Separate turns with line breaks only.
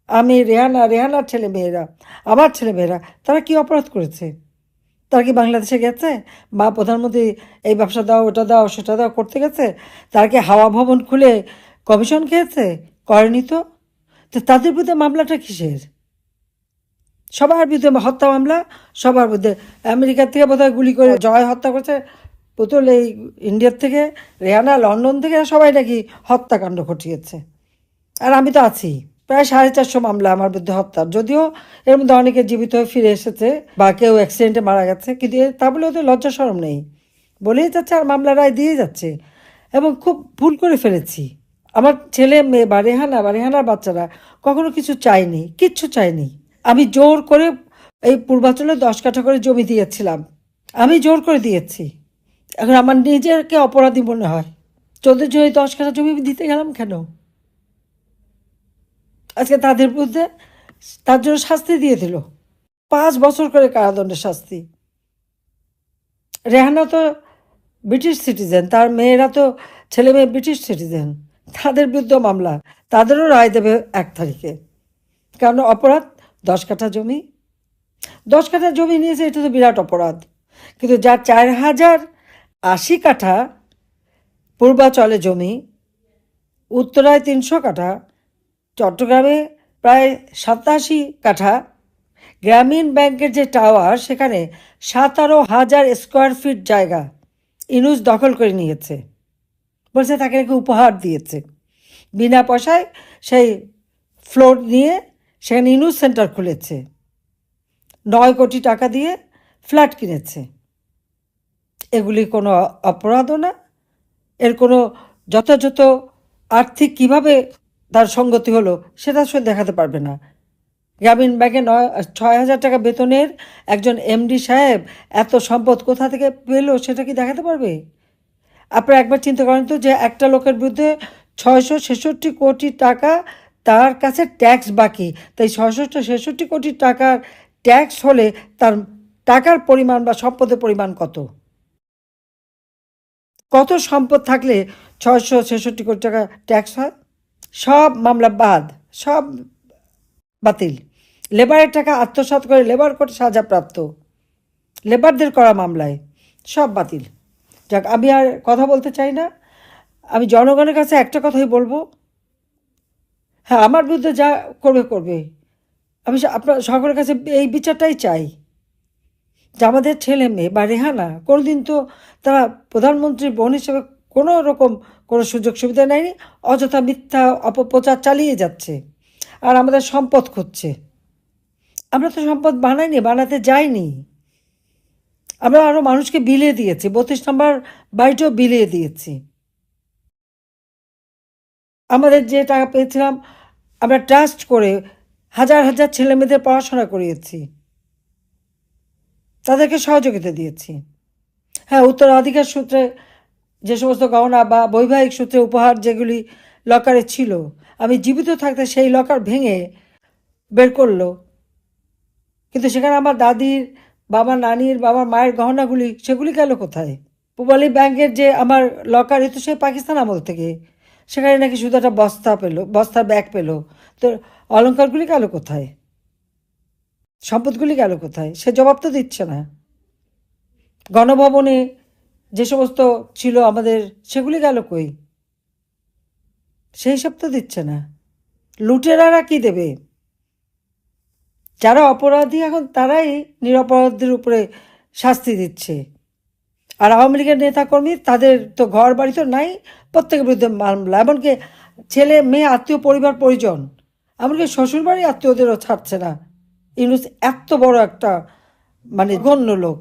আমি রেহানার ছেলে মেয়েরা, আমার ছেলে মেয়েরা, তারা কি অপরাধ করেছে? তারা কি বাংলাদেশে গেছে? বা প্রধানমন্ত্রী এই ব্যবসা দাও, ওটা দাও, সেটা দাও করতে গেছে? তারা কি হাওয়া ভবন খুলে কমিশন খেয়েছে? করেনি তো। তো তাদের বিরুদ্ধে মামলাটা কিসের? সবার বিরুদ্ধে হত্যা মামলা, সবার বিরুদ্ধে। আমেরিকার থেকে বোধহয় গুলি করে জয় হত্যা করেছে, পুতুল এই ইন্ডিয়ার থেকে, রেহানা লন্ডন থেকে, সবাই নাকি হত্যাকাণ্ড ঘটিয়েছে। আর আমি তো আছি। প্রায় 450 মামলা আমার বিরুদ্ধে হত্যার, যদিও এর মধ্যে অনেকে জীবিত হয়ে ফিরে এসেছে বা কেউ অ্যাক্সিডেন্টে মারা গেছে, কিন্তু তা বলে ওদের লজ্জা শরম নেই, বলেই যাচ্ছে আর মামলা রায় দিয়ে যাচ্ছে। এবং খুব ভুল করে ফেলেছি। আমার ছেলে মেয়ে বা রেহানার বাচ্চারা কখনো কিছু চায়নি, কিচ্ছু চায়নি। আমি জোর করে এই পূর্বাঞ্চলে 10 কাঠা করে জমি দিয়েছিলাম, আমি জোর করে দিয়েছি। এখন আমার নিজেকে অপরাধী মনে হয়। তোদের জন্য 10 কাঠা জমি দিতে গেলাম কেন? আজকে তাদের বিরুদ্ধে তার জন্য শাস্তি দিয়ে দিল, 5 বছর করে কারাদণ্ডের শাস্তি। রেহানা তো ব্রিটিশ সিটিজেন, তার মেয়েরা তো ছেলে মেয়ে ব্রিটিশ সিটিজেন, তাদের বিরুদ্ধে মামলা, তাদেরও রায় দেবে 1 তারিখে। কারণ অপরাধ 10 কাঠা জমি, 10 কাঠা জমি নিয়েছে, এটা তো বিরাট অপরাধ। কিন্তু যার 4080 কাঠা পূর্বাচলে জমি, উত্তরায় 300 কাঠা, চট্টগ্রামে প্রায় 87 কাঠা, গ্রামীণ ব্যাংকের যে টাওয়ার, সেখানে 17,000 স্কোয়ার ফিট জায়গা ইনুস দখল করে নিয়েছে। বলছে তাকে নাকি উপহার দিয়েছে, বিনা পয়সায় সেই ফ্লোর নিয়ে সেখানে ইনুস সেন্টার খুলেছে, 9 কোটি টাকা দিয়ে ফ্ল্যাট কিনেছে। এগুলি কোনো অপরাধও না, এর কোনো যথাযথ আর্থিক কিভাবে তার সঙ্গতি হলো সেটা সে দেখাতে পারবে না। গ্রামীণ ব্যাংকে 6,000 টাকা বেতনের একজন এমডি সাহেব এত সম্পদ কোথা থেকে পেলো সেটা কি দেখাতে পারবে? আপনারা একবার চিন্তা করেন তো, যে একটা লোকের বিরুদ্ধে 666 কোটি টাকা তার কাছে ট্যাক্স বাকি, তাই 666 কোটি টাকার ট্যাক্স হলে তার টাকার পরিমাণ বা সম্পদের পরিমাণ কত? কত সম্পদ থাকলে 666 কোটি টাকা ট্যাক্স হয়? সব মামলা বাদ, সব বাতিল। লেবারের টাকা আত্মসাৎ করে লেবার কোর্ট সাজাপ্রাপ্ত, লেবারদের করা মামলায় সব বাতিল। যাক, আমি আর কথা বলতে চাই না। আমি জনগণের কাছে একটা কথাই বলবো, হ্যাঁ, আমার বিরুদ্ধে যা করবে করবে, আমি আপনার সকলের কাছে এই বিচারটাই চাই, যে আমাদের ছেলে মেয়ে বা রেহানা কোনোদিন তো তারা প্রধানমন্ত্রীর বোন হিসেবে কোনো রকম কোনো সুযোগ সুবিধা নেয়নি, অযথা মিথ্যা অপপ্রচার চালিয়ে যাচ্ছে আর আমাদের সম্পদ খুঁজছে। আমরা তো সম্পদ বানাইনি, বানাতে যাইনি। আমরা আরও মানুষকে বিলিয়ে দিয়েছি, 32 নম্বর বাড়িটাও বিলিয়ে দিয়েছি। আমাদের যে টাকা পেয়েছিলাম আমরা ট্রাস্ট করে হাজার হাজার ছেলেমেয়েদের পড়াশোনা করিয়েছি, তাদেরকে সহযোগিতা দিয়েছি। হ্যাঁ, উত্তরাধিকার সূত্রে যে সমস্ত গহনা বা বৈবাহিক সূত্রে উপহার যেগুলি লকারে ছিল, আমি জীবিত থাকতে সেই লকার ভেঙে বের করলো, কিন্তু সেখানে আমার দাদির, বাবার নানির, বাবার মায়ের গহনাগুলি, সেগুলি গেল কোথায়? পূবালী ব্যাংকের যে আমার লকার, এ তো সে পাকিস্তান আমল থেকে, সেখানে নাকি শুধু একটা বস্তা পেলো, বস্তার ব্যাগ পেলো, তো অলঙ্কারগুলি গেল কোথায়? সম্পদগুলি গেল কোথায়? সে জবাব তো দিচ্ছে না। গণভবনে যে সমস্ত ছিল আমাদের, সেগুলি গেল কই? সেই সব তো দিচ্ছে না। লুটেরারা কি দেবে? যারা অপরাধী এখন তারাই নিরপরাধীর উপরে শাস্তি দিচ্ছে। আর আওয়ামী লীগের নেতাকর্মী, তাদের তো ঘর বাড়ি তো নাই, প্রত্যেকের বিরুদ্ধে মামলা, এমনকি ছেলে মেয়ে আত্মীয় পরিবার পরিজন, এমনকি শ্বশুরবাড়ি আত্মীয়দেরও ছাড়ছে না। ইউনূস এত বড় একটা মানে গণ্য লোক।